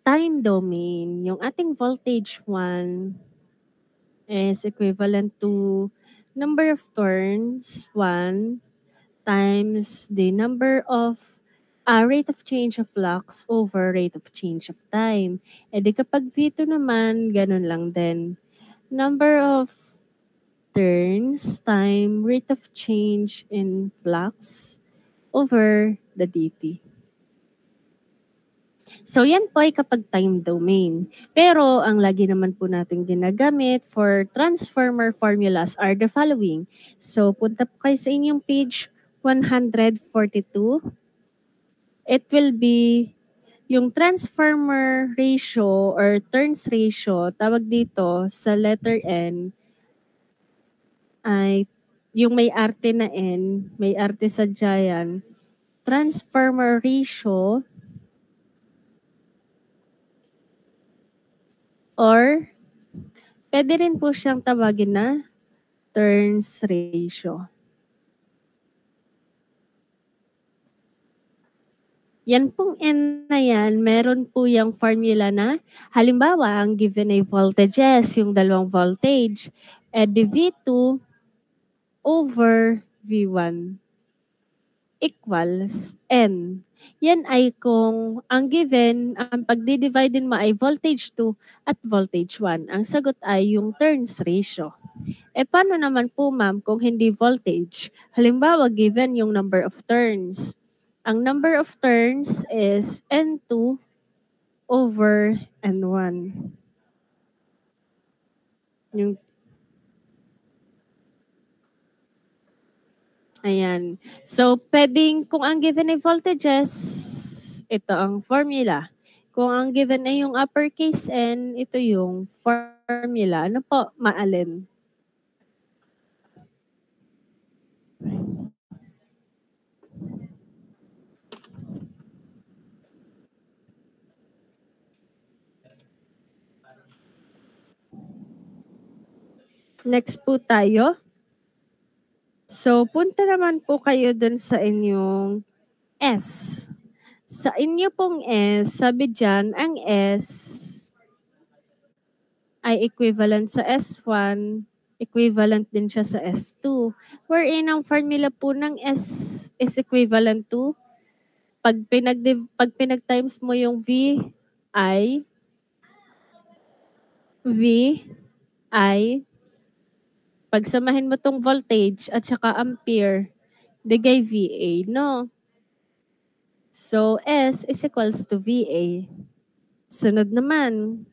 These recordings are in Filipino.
time domain, yung ating voltage 1 is equivalent to number of turns 1 times the number of rate of change of flux over rate of change of time. E di kapag V2 naman, ganun lang din. Number of turns time rate of change in flux over the dt. So yan po ay kapag time domain. Pero ang lagi naman po natin ginagamit for transformer formulas are the following. So punta po kayo sa inyong page 142. It will be yung transformer ratio or turns ratio, tawag dito sa letter N ay yung may arte na N, may arte sa Giant, transformer ratio or pwede rin po siyang tawagin na turns ratio. Yan pong N na yan, meron po yung formula na, halimbawa, ang given ay voltages, yung dalawang voltage, the V2 over V1 equals N. Yan ay kung ang given, ang pagdidividin mo ay voltage 2 at voltage 1. Ang sagot ay yung turns ratio. Paano naman po ma'am kung hindi voltage? Halimbawa, given yung number of turns. Ang number of turns is N2 over N1. Yung ayan. So, pwedeng kung ang given ay voltages, ito ang formula. Kung ang given ay yung uppercase N, ito yung formula. Ano po, maalin? Next po tayo. So, punta naman po kayo dun sa inyong S. Sa inyo pong S, sabi dyan, ang S ay equivalent sa S1, equivalent din siya sa S2. Wherein ang formula po ng S is equivalent to, pag pinag-times mo yung VI, pagsamahin mo tong voltage at saka ampere, digay VA, no? So, S is equals to VA. Sunod naman.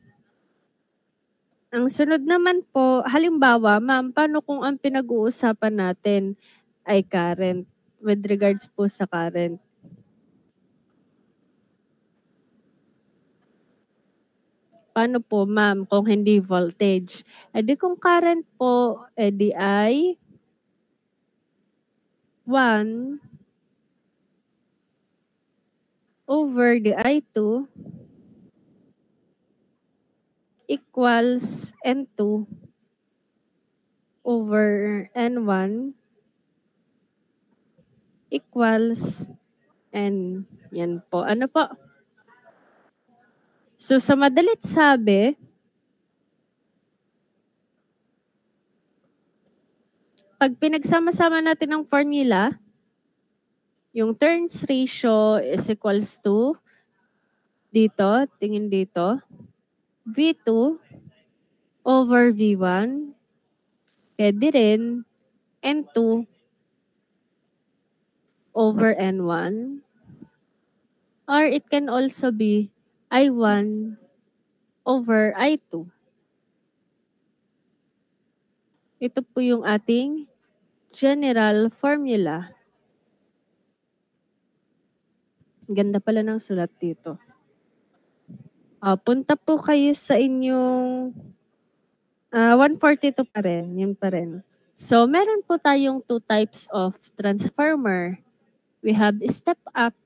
Ang sunod naman po, halimbawa, ma'am, paano kung ang pinag-uusapan natin ay current with regards po sa current? Paano po, ma'am, kung hindi voltage? Di kung current po, di ay 1 over the I2 equals N2 over N1 equals N. Yan po. Ano po? So, sa madalit sabi, pag pinagsama-sama natin ang formula, yung turns ratio is equals to, dito, tingin dito, V2 over V1, pwede rin N2 over N1, or it can also be I1 over I2. Ito po yung ating general formula. Ganda pala ng sulat dito. Punta po kayo sa inyong 142 pa rin. Yun pa rin. So, meron po tayong two types of transformer. We have step up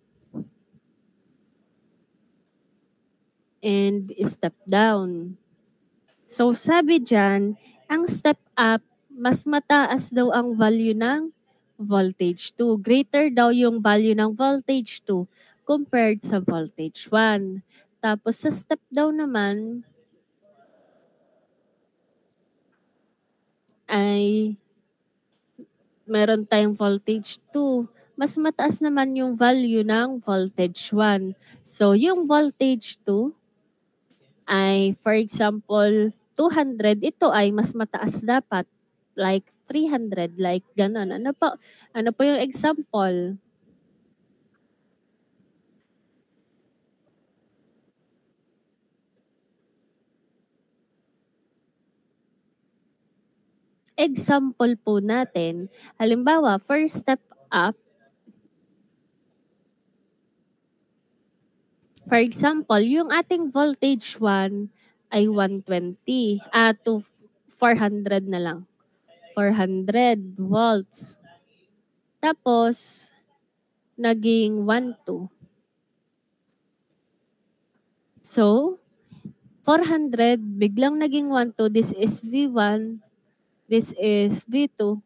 and step down. So, sabi dyan, ang step up, mas mataas daw ang value ng voltage 2. Greater daw yung value ng voltage 2 compared sa voltage 1. Tapos sa step down naman ay meron tayong voltage 2. Mas mataas naman yung value ng voltage 1. So, yung voltage 2 ay, for example, 200, ito ay mas mataas dapat. Like 300, like ganun. Ano po yung example? Example po natin, halimbawa, first step up, for example, yung ating voltage 1 ay 120, to 400 na lang. 400 volts. Tapos, naging 1.2. So, 400, biglang naging 1.2. This is V1. This is V2.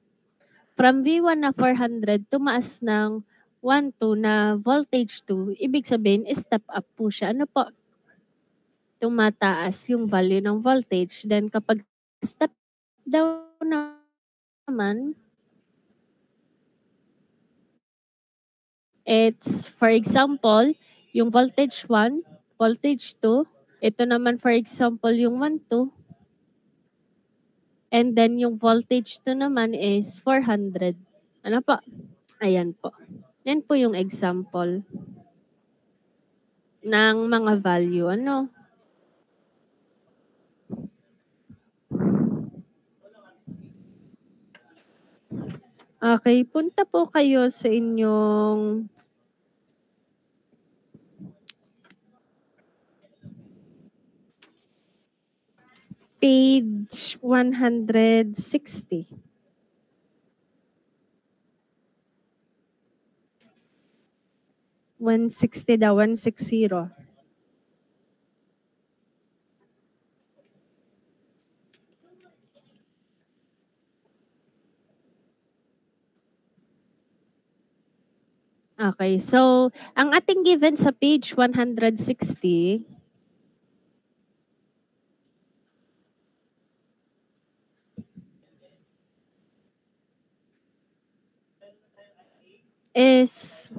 From V1 na 400, tumaas ng 1.2 na voltage 2. Ibig sabihin, step up po siya. Ano po? Tumataas yung value ng voltage. Then, kapag step down naman, it's, for example, yung voltage 1, voltage 2, ito naman for example yung 1.2, and then yung voltage 2 naman is 400. Ano po? Ayan po. Yan po yung example ng mga value. Ano? Okay, punta po kayo sa inyong page 160. 160 daw, 160. Okay, so ang ating given sa page 160 is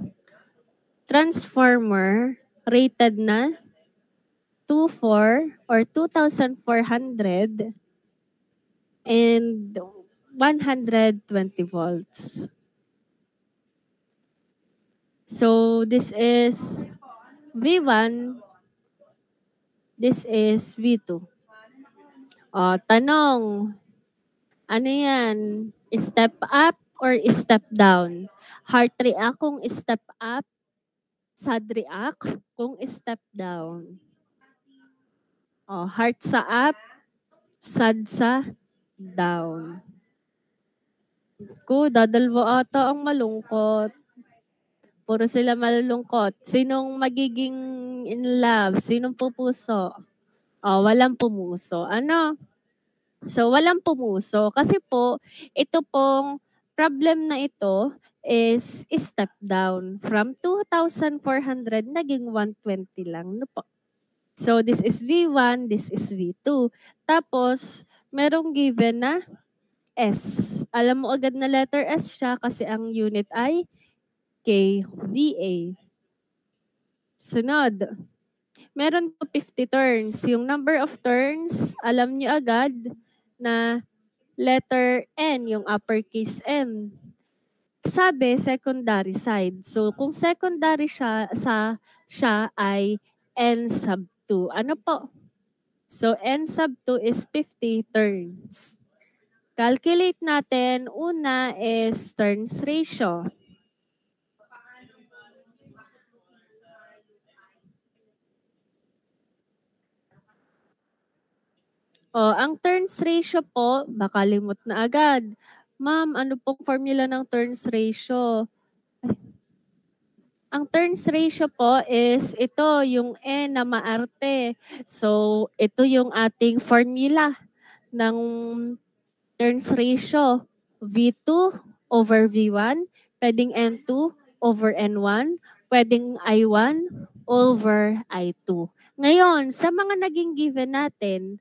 transformer rated na 2,400 or 2,400 and 120 volts. So this is V1, this is V2. Tanong, ano yan? Step up or step down? Heart react kung step up, sad react kung step down. Heart sa up, sad sa down. Dadalwa ata ang malungkot. Puro sila malulungkot. Sinong magiging in love? Sinong pupuso? Walang pumuso. Ano? So, walang pumuso. Kasi po, ito pong problem na ito is step down. From 2,400, naging 120 lang. No po? So, this is V1, this is V2. Tapos, merong given na S. Alam mo agad na letter S siya kasi ang unit ay kVA. Sunod. Meron po 50 turns. Yung number of turns, alam nyo agad na letter N, yung uppercase N. Sabi, secondary side. So, kung secondary siya ay N sub 2. Ano po? So, N sub 2 is 50 turns. Calculate natin. Una is turns ratio. Ang turns ratio po, baka limot na agad. Ma'am, ano pong formula ng turns ratio? Ang turns ratio po is ito, yung N na maarte. So, ito yung ating formula ng turns ratio. V2 over V1, pwedeng N2 over N1, pwedeng I1 over I2. Ngayon, sa mga naging given natin,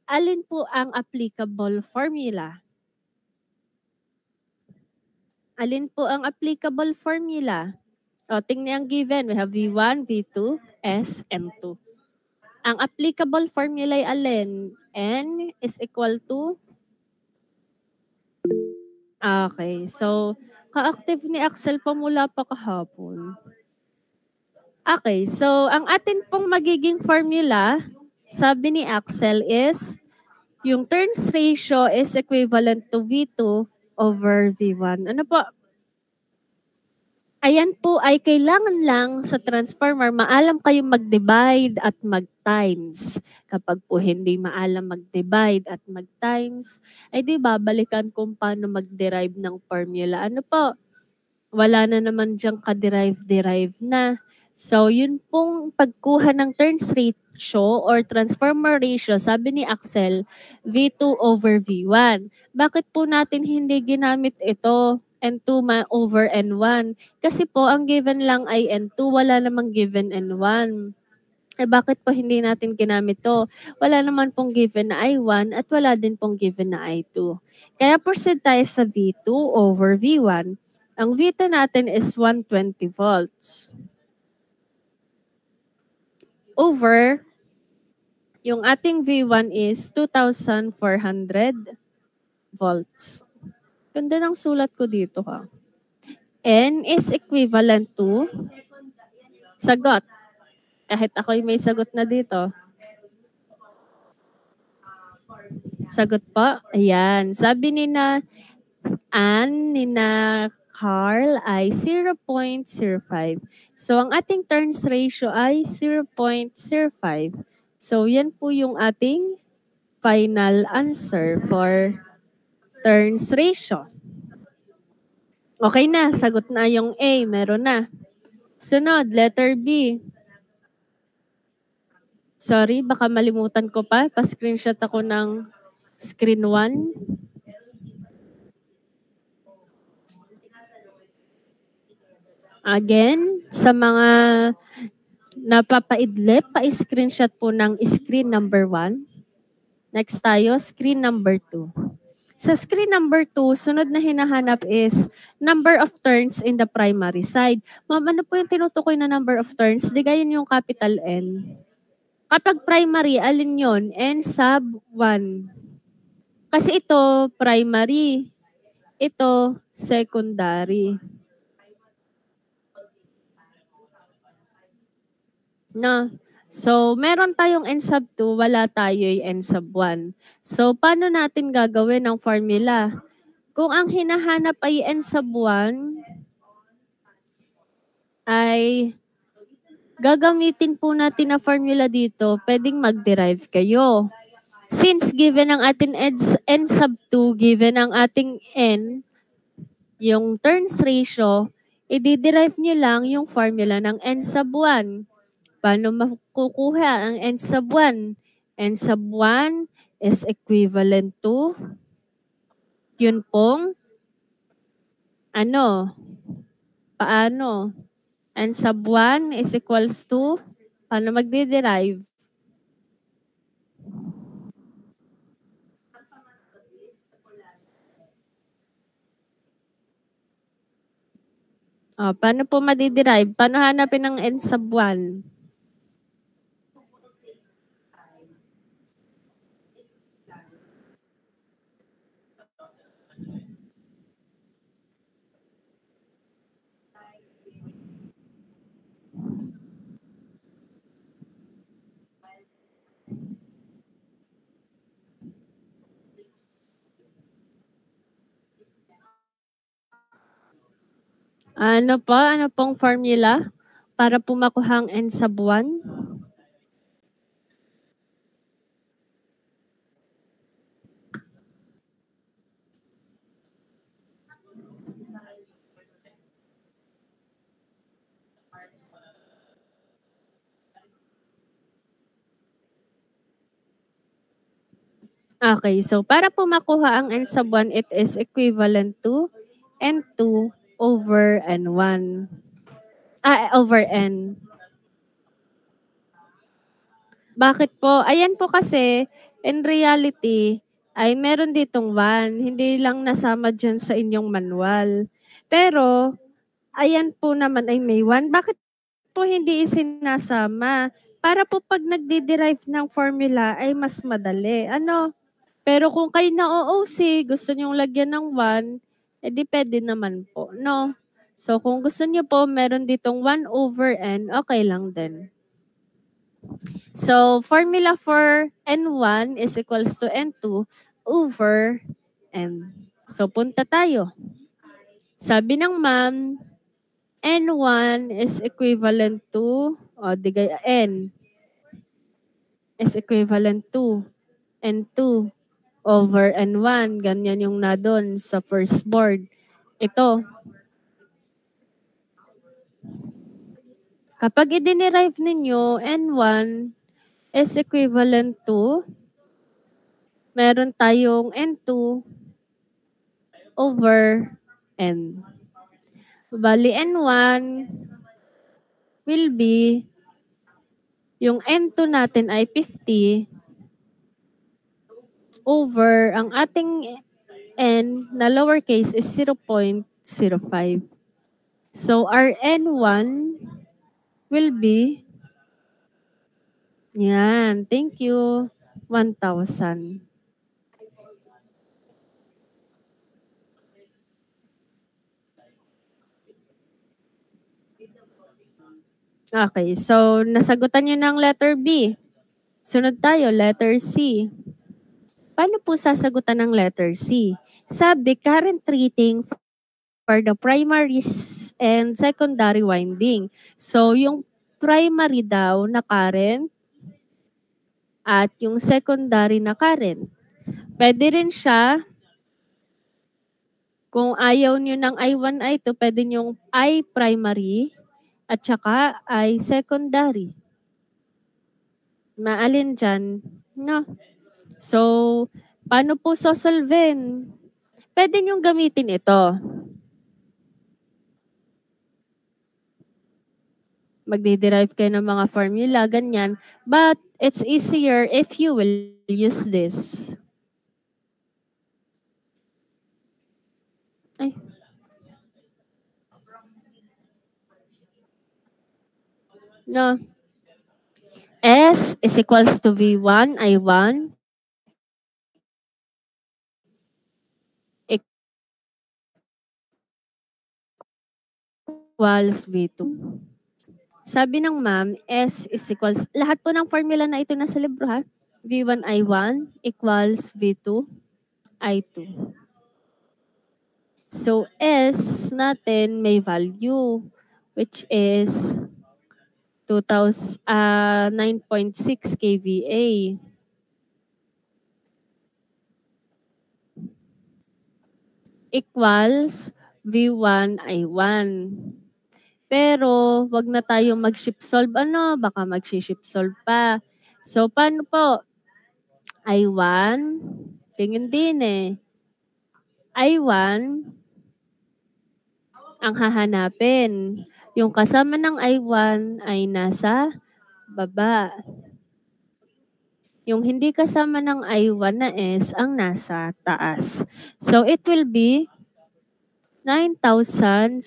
alin po ang applicable formula? Alin po ang applicable formula? O, tingnan ang given. We have V1, V2, S, N2. Ang applicable formula ay alin? N is equal to? Okay, so ka-active ni Axel pa mula pa kahapon. Okay, so ang atin pong magiging formula, sabi ni Axel is, yung turns ratio is equivalent to V2 over V1. Ano po? Ayan po ay kailangan lang sa transformer, maalam kayong mag-divide at mag-times. Kapag po hindi maalam mag-divide at mag-times, ay di babalikan kung paano mag-derive ng formula. Ano po? Wala na naman diyang ka-derive na. So, yun pong pagkuha ng turns ratio or transformer ratio, sabi ni Axel, V2 over V1. Bakit po natin hindi ginamit ito? N2 over N1. Kasi po, ang given lang ay N2, wala namang given N1. Eh bakit po hindi natin ginamit to? Wala naman pong given na I1 at wala din pong given na I2. Kaya proceed tayo sa V2 over V1. Ang V2 natin is 120 volts. Over, yung ating V1 is 2,400 volts. Ganda ng sulat ko dito ha. N is equivalent to, sagot. Kahit ako'y may sagot na dito. Sagot po. Ayan. Sabi ni na Ann, ni na Carl ay 0.05. So, ang ating turns ratio ay 0.05. So, yan po yung ating final answer for turns ratio. Okay na. Sagot na yung A. Meron na. Sunod, letter B. Sorry, baka malimutan ko pa. Pa-screenshot ako ng screen 1. Again, sa mga napapaidlip, pa-screenshot po ng screen number 1. Next tayo, screen number 2. Sa screen number 2, sunod na hinahanap is number of turns in the primary side. Ma'am, ano po yung tinutukoy na number of turns? Di gayon yung capital N. Kapag primary, alin yon? N sub 1. Kasi ito, primary. Ito, secondary. No. So, meron tayong n sub 2, wala tayo'y n sub 1. So, paano natin gagawin ang formula? Kung ang hinahanap ay n sub 1, ay gagamitin po natin na formula dito, pwedeng mag-derive kayo. Since given ang ating n sub 2, given ang ating n, yung turns ratio, i-derive nyo lang yung formula ng n sub 1. Paano makukuha ang n sub 1? N sub 1 is equivalent to, yun pong, paano? N sub 1 is equals to, paano magde-derive? Paano po madiderive? Paano hanapin ang n sub 1? Ano pong formula para po makuha ang n sub 1? Okay, so para po makuha ang n sub 1, it is equivalent to n2 over n1. Over n. Bakit po? Ayan po kasi, in reality, ay meron ditong 1, hindi lang nasama diyan sa inyong manual. Pero, ayan po naman ay may 1, bakit po hindi isinasama? Para po 'pag nagde-derive ng formula ay mas madali, ano? Pero kung kayo na-o-OC, gusto niyong lagyan ng 1, eh di puwede naman po, 'no? So, kung gusto niyo po meron ditong 1/n, okey lang din. So, formula for N1 is equals to N2 over M. So, punta tayo. Sabi ng ma'am, N1 is equivalent to, di kaya N is equivalent to N2 over N1. Ganyan yung na doon sa first board. Ito, kapag i-derive ninyo, N1 is equivalent to, meron tayong N2 over N. Bali, N1 will be, yung N2 natin ay 50 over ang ating N na lowercase is 0.05. So, our N1 will be, yan, thank you, 1,000. Okay, so nasagutan niyo ng letter B. Sunod tayo, letter C. Paano po sasagutan ng letter C? Sabi, current rating for the primary and secondary winding. So, yung primary daw na current at yung secondary na current. Pwede rin siya, kung ayaw nyo ng I1, I2, pwede nyo I primary at saka I secondary. Maalin dyan? No. So, paano po sosolvein? Pwede nyo gamitin ito. Magde-derive kayo ng mga formula, ganyan. But, it's easier if you will use this. Ay. No. S is equals to V1, I1 equals V2. Sabi ng ma'am, S is equals, lahat po ng formula na ito nasa libro ha. V1, I1 equals V2, I2. So, S natin may value, which is 9.6 kVA. Equals V1, I1. Pero, wag na tayo mag-shift solve. Ano? Baka mag-shift solve pa. So, paano po? I1, tingin din eh. I1, ang hahanapin. Yung kasama ng I1 ay nasa baba. Yung hindi kasama ng I1 na S ang nasa taas. So, it will be 9,600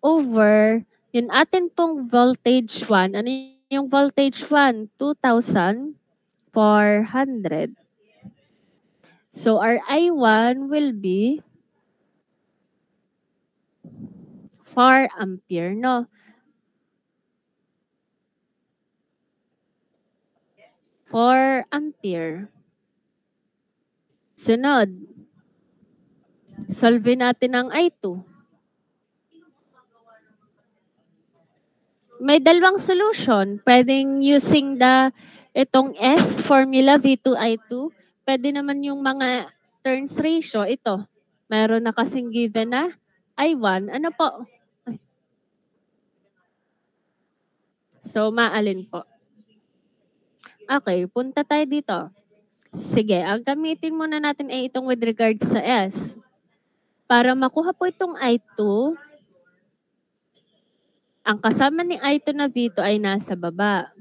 over yung atin pong voltage 1. Ano yung voltage 1? 2,400. So, our I1 will be 4 ampere, no? 4 ampere. Sunod. Solve natin ang I2. May dalawang solution. Pwedeng using itong S formula V2I2. Pwede naman yung mga turns ratio. Ito. Meron na kasing given na I1. Ano po? So, maalin po? Okay, punta tayo dito. Sige, ang gamitin muna natin ay itong with regards sa S. Para makuha po itong I2, Ang kasama ni Aito na Vito ay nasa baba.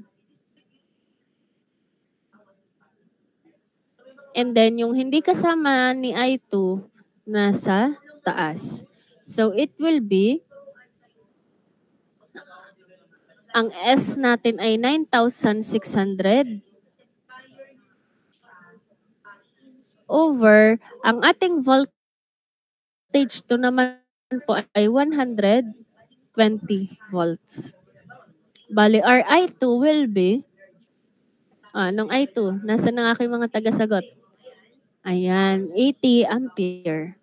And then, yung hindi kasama ni Aito, nasa taas. So, it will be, ang S natin ay 9,600 over, ang ating voltage to naman po ay 120 volts. Bali, our I2 will be, nung I2, nasa na aking mga tagasagot? Ayan, 80 ampere.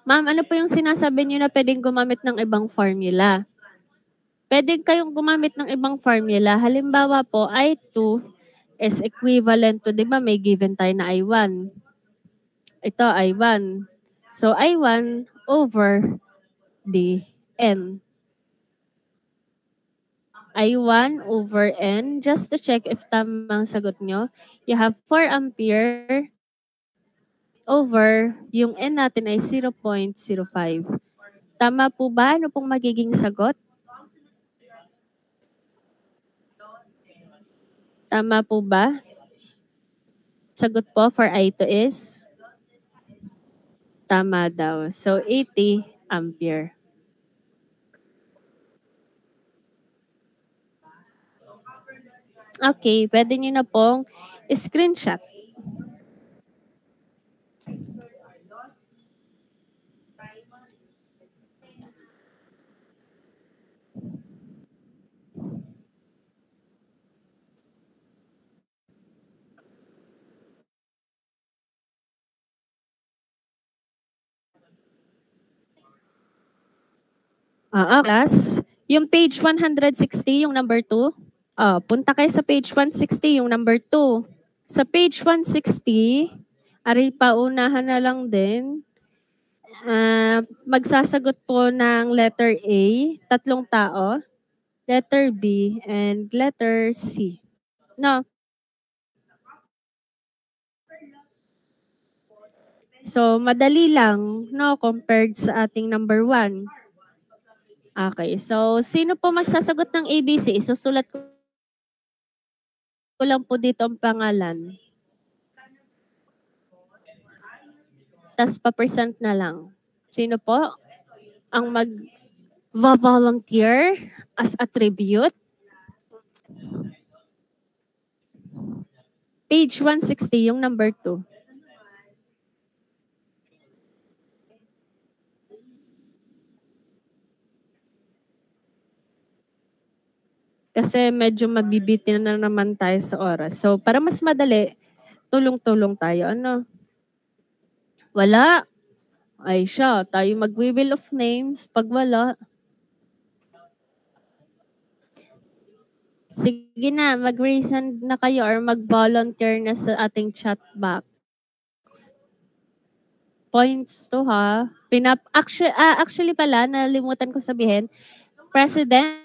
Ma'am, ano po yung sinasabi niyo na pwedeng gumamit ng ibang formula? Pwede kayong gumamit ng ibang formula. Halimbawa po, I2 is equivalent to, di ba may given tayo na I1. Ito, I1. So, I1 over the N. I1 over N. Just to check if tamang sagot nyo, you have 4 ampere over yung N natin ay 0.05. Tama po ba? Ano pong magiging sagot? Tama po ba? Sagot po for I2 is? Tama daw. So, 80 ampere. Okay, pwede nyo na pong screenshot. Class, yung page 160, yung number 2. Punta kayo sa page 160, yung number 2. Sa page 160, ari paunahan na lang din. Magsasagot po ng letter A, 3 tao, letter B, and letter C. No. So, madali lang, no, compared sa ating number 1. Okay, so sino po magsasagot ng ABC? Isusulat ko lang po dito ang pangalan. Tapos pa-present na lang. Sino po ang mag-volunteer as a tribute? Page 160, yung number 2. Kasi medyo mabibitin na naman tayo sa oras. So, para mas madali, tulong-tulong tayo. Ano? Wala. Ay siya, tayo mag-wheel of names. Pag wala, sige na, mag-resend na kayo or mag-volunteer na sa ating chat box. Points to ha. Actually pala, nalimutan ko sabihin, President,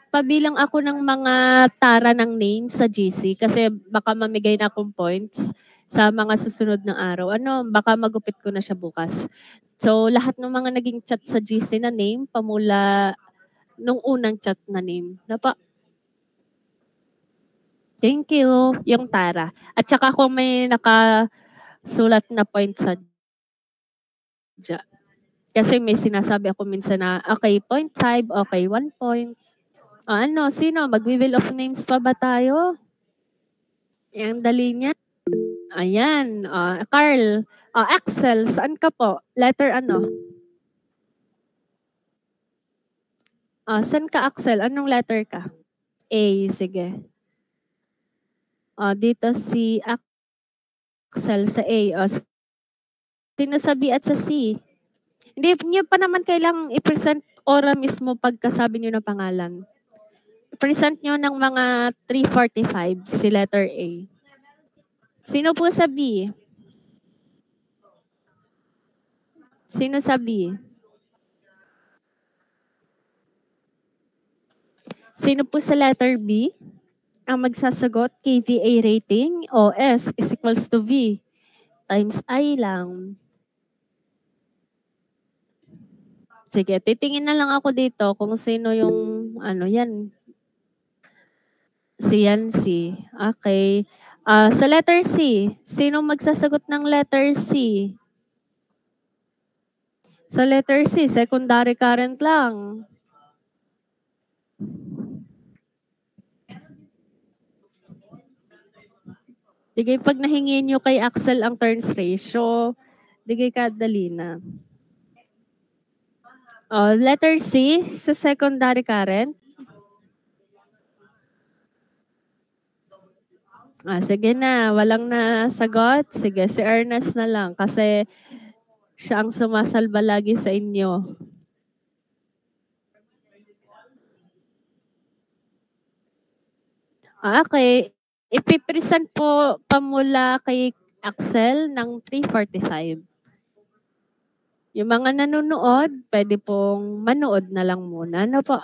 pabilang ako ng mga tara ng name sa GC kasi baka mamigay na akong points sa mga susunod na araw. Baka magupit ko na siya bukas. So, lahat ng mga naging chat sa GC na name, pamula nung unang chat na name. Thank you, yung tara. At saka kung may nakasulat na points sa dyan. Kasi may sinasabi ako minsan na, okay, 0.5, okay, 1 point. Sino? Mag-wheel of names pa ba tayo? Ang dali niya. Ayan. Carl. Axel, saan ka po? Letter ano? Saan ka, Axel? Anong letter ka? A, sige. Dito si Axel sa A. Sino sa B at sa C? Hindi niyo pa naman kailangang i-present ora mismo pagkasabi niyo ng pangalan. I-present niyo ng mga 3:45 si letter A. Sino po sa B? Sino sa B? Sino po sa letter B? Ang magsasagot, KVA rating o S is equals to V. times I lang. Sige, titingin na lang ako dito kung sino yung ano, yan, si Yancy. Okay. Sa letter C, sino magsasagot ng letter C? Sa letter C, secondary current lang. Sige, pag nahingi nyo kay Axel ang turns ratio, digay ka dali na. Letter C, sa secondary current. Sige na, walang nasagot. Sige, si Ernest na lang kasi siya ang sumasalba lagi sa inyo. Okay. Ipipresent po pamula kay Axel ng 3:45. Yung mga nanonood, pwede pong manood na lang muna. Ano po?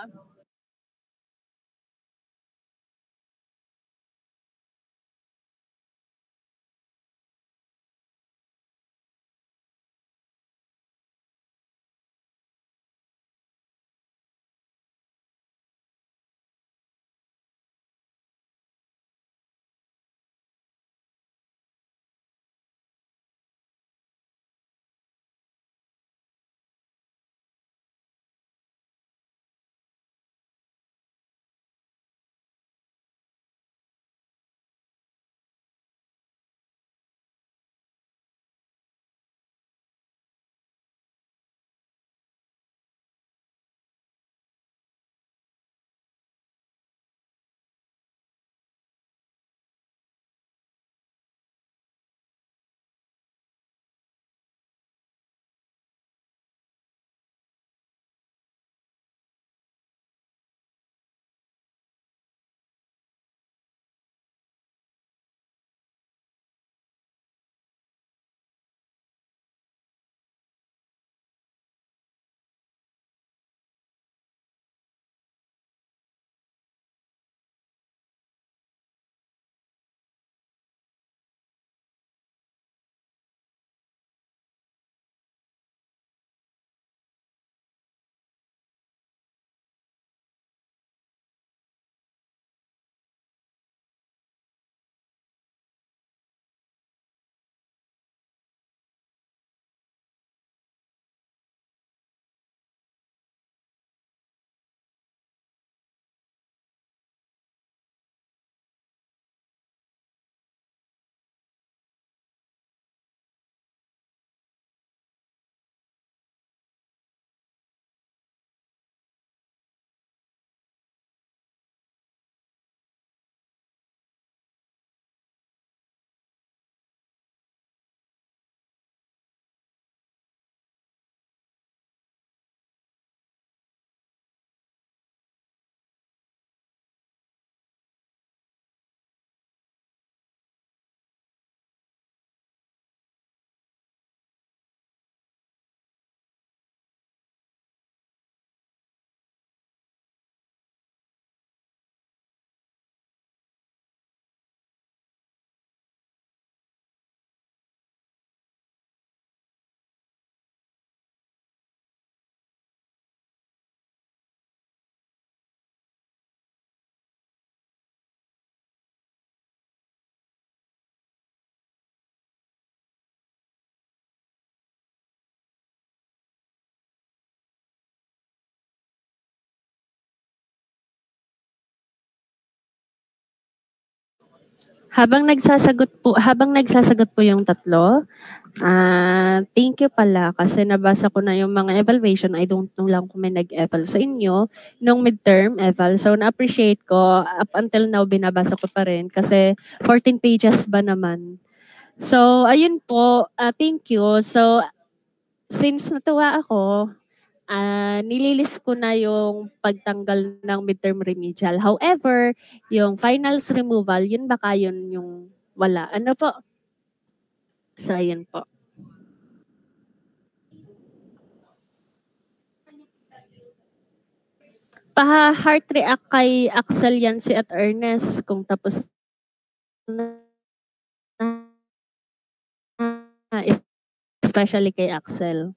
Habang nagsasagot po yung tatlo, thank you pala kasi nabasa ko na yung mga evaluation. I don't know lang kung may nag-eval sa inyo nung midterm eval. So, na-appreciate ko. Up until now, binabasa ko pa rin kasi 14 pages ba naman. So, ayun po. Thank you. So, since natuwa ako, nililist ko na yung pagtanggal ng midterm remedial. However, yung finals removal, yun baka yun yung wala. Ano po? So, ayun po. Pa-heart react kay Axel Yancy at Ernest kung tapos na especially kay Axel.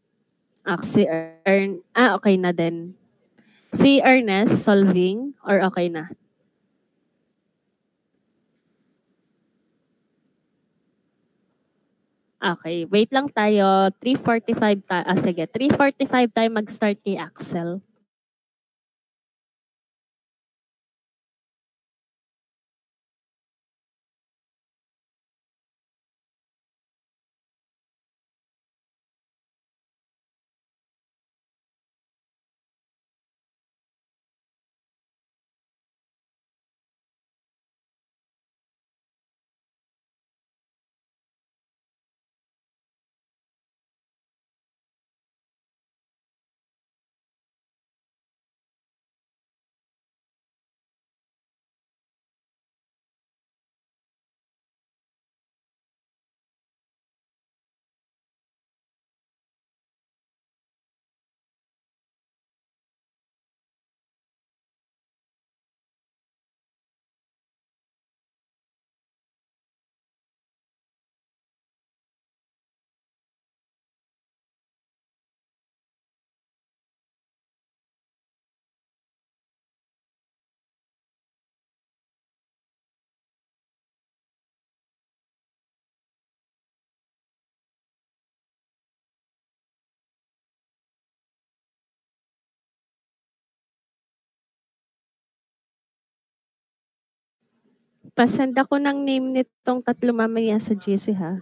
Okay na din. Si Ernest, solving or okay na? Okay, wait lang tayo. 3:45 sige, 3:45 tayo mag-start kay Axel. Pasend ako ng name nitong tatlo mamaya sa GC ha.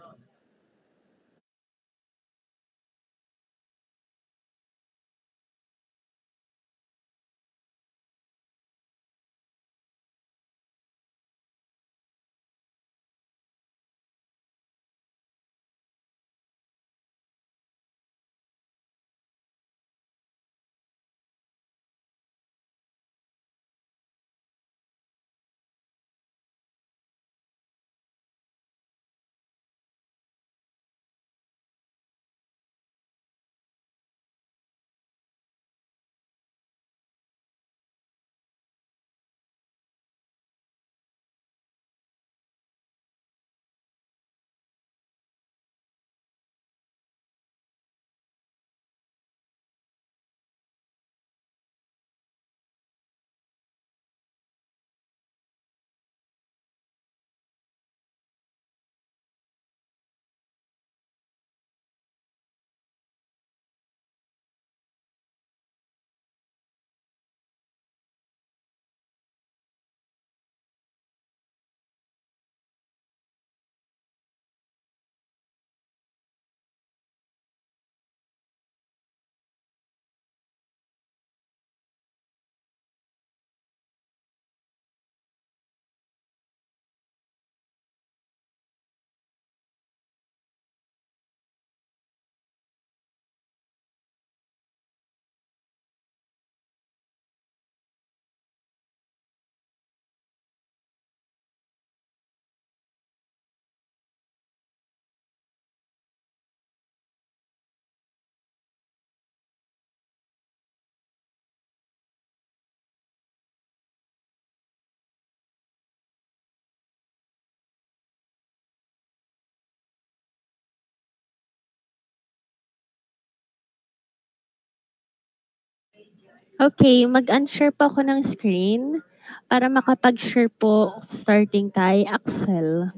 Okay, mag-unshare po ako ng screen para makapag-share po starting kay Axel.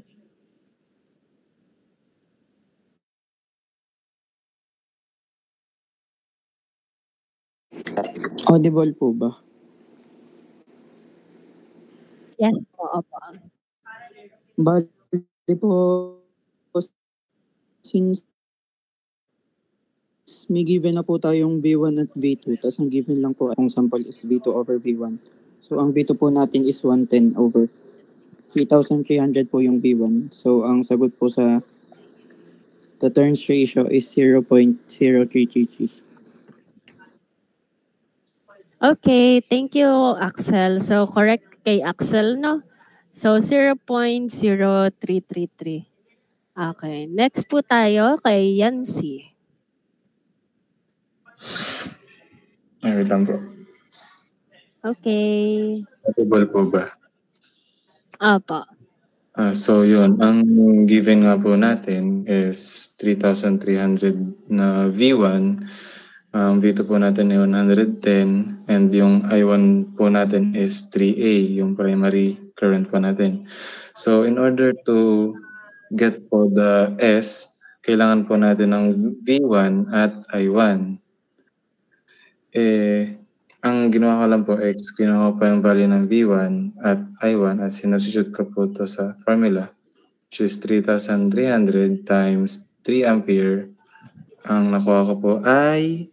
Audible po ba? Yes po, opo. Bali po, since may given na po tayong V1 at V2, tapos ang given lang po ang sample is V2 over V1. So ang V2 po natin is 110 over 3,300 po yung V1. So ang sagot po sa the turns ratio is 0.0333. Okay, thank you, Axel. So, correct kay Axel, no? So, 0.0333. Okay, next po tayo kay Yancy. Ay, wait lang po. Okay. Audible po ba? Opo. So yun, ang given nga po natin is 3,300 na V1. Ang V2 po natin ay 110 and yung I1 po natin is 3A, yung primary current po natin. So in order to get po the S, kailangan po natin ng V1 at I1. Ang ginawa ko lang po is kinuha ko pa yung value ng V1 at I1 at sinubstitute ko po to sa formula, which is 3,300 times 3 ampere. Ang nakuha ko po ay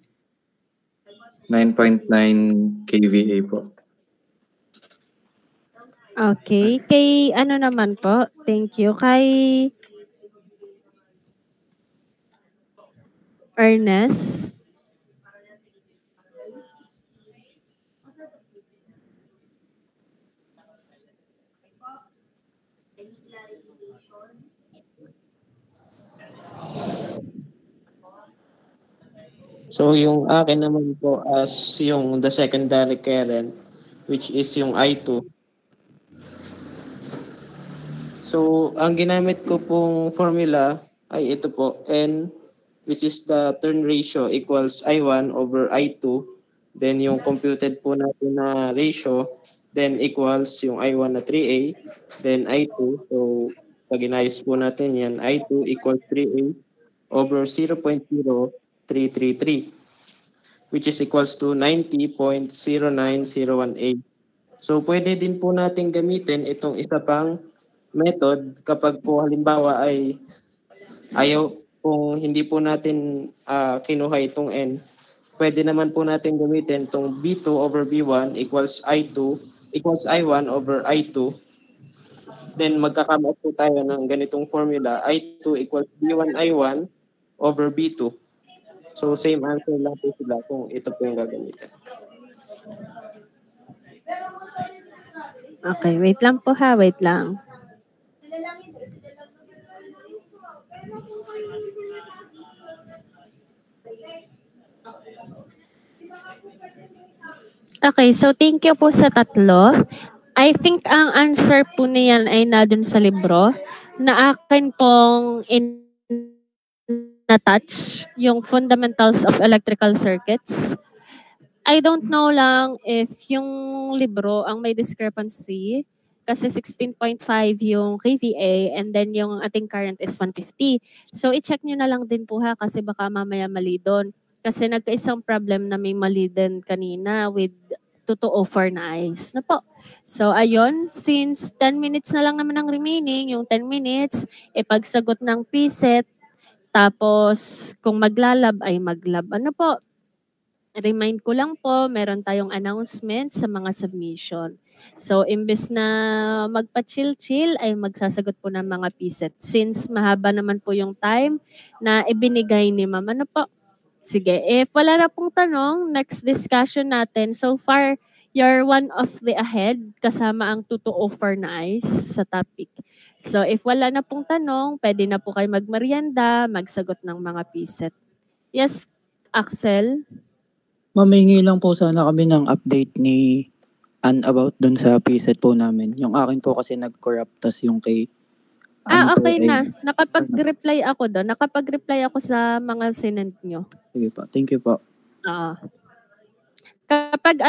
9.9 kVA po. Okay. Kay ano naman po? Thank you. Kay Ernest. So yung akin naman po as yung the secondary current, which is yung I2. So ang ginamit ko pong formula ay ito po, N, which is the turn ratio equals I1 over I2. Then yung computed po natin na ratio, then equals yung I1 na 3A, then I2. So pag inayos po natin yan, I2 equals 3A over 0.0333, which is equals to 90.09018. So pwede din po natin gamitin itong isa pang method kapag po halimbawa ay ayaw kung hindi po natin kinuha itong N. Pwede naman po natin gamitin itong B2 over B1 equals I2 equals I1 over I2. Then magkakama po tayo ng ganitong formula, I2 equals B1 I1 over B2. So same answer lang po sila kung ito po yung gagamitin. Okay, wait lang po ha, wait lang. Okay, so thank you po sa tatlo. I think ang answer po niyan ay na dun sa libro na akin pong na-touch yung fundamentals of electrical circuits. I don't know lang if yung libro ang may discrepancy kasi 16.5 yung kVA and then yung ating current is 150. So i-check nyo na lang din po ha kasi baka mamaya mali doon. Kasi nagkaisang problem na may mali din kanina with 2204 na eyes. Na po. So ayun, since 10 minutes na lang naman ang remaining, yung 10 minutes, pagsagot ng PSET, tapos kung maglalab ay maglab. Ano po? Remind ko lang po, meron tayong announcement sa mga submission. So, imbes na magpa-chill-chill, ay magsasagot po ng mga PSET. Since mahaba naman po yung time na ibinigay ni ma'am. Ano po? Sige, if wala na pong tanong, next discussion natin. So far, you're one of the ahead kasama ang 2204 na eyes sa topic. So, if wala na pong tanong, pwede na po kayo magmerienda, magsagot ng mga PSET. Yes, Axel? Mamingi lang po sana kami ng update ni Ann about dun sa PSET po namin. Yung akin po kasi nag-corrupt, tas yung kay Okay na. Nakapag-reply ako doon. Nakapag-reply ako sa mga sinend nyo. Sige po. Thank you po. Kapag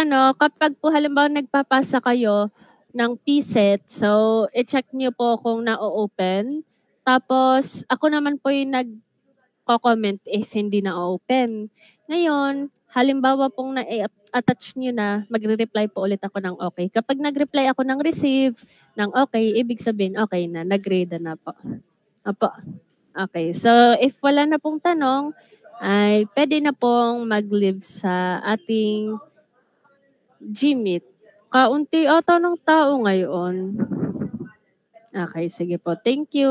po halimbawa nagpapasa kayo ng PSET, so i-check nyo po kung na-open. Tapos ako naman po yung nag-comment if hindi na-open. Ngayon, halimbawa pong na-attach nyo na, magre-reply po ulit ako ng okay. Kapag nag-reply ako ng receive, ng okay, ibig sabihin okay na, nag-grade na po. Opo. Okay, so if wala na pong tanong, ay pwede na pong mag-live sa ating Gmeet. Kaunti ata ng tao ngayon. Okay, sige po. Thank you.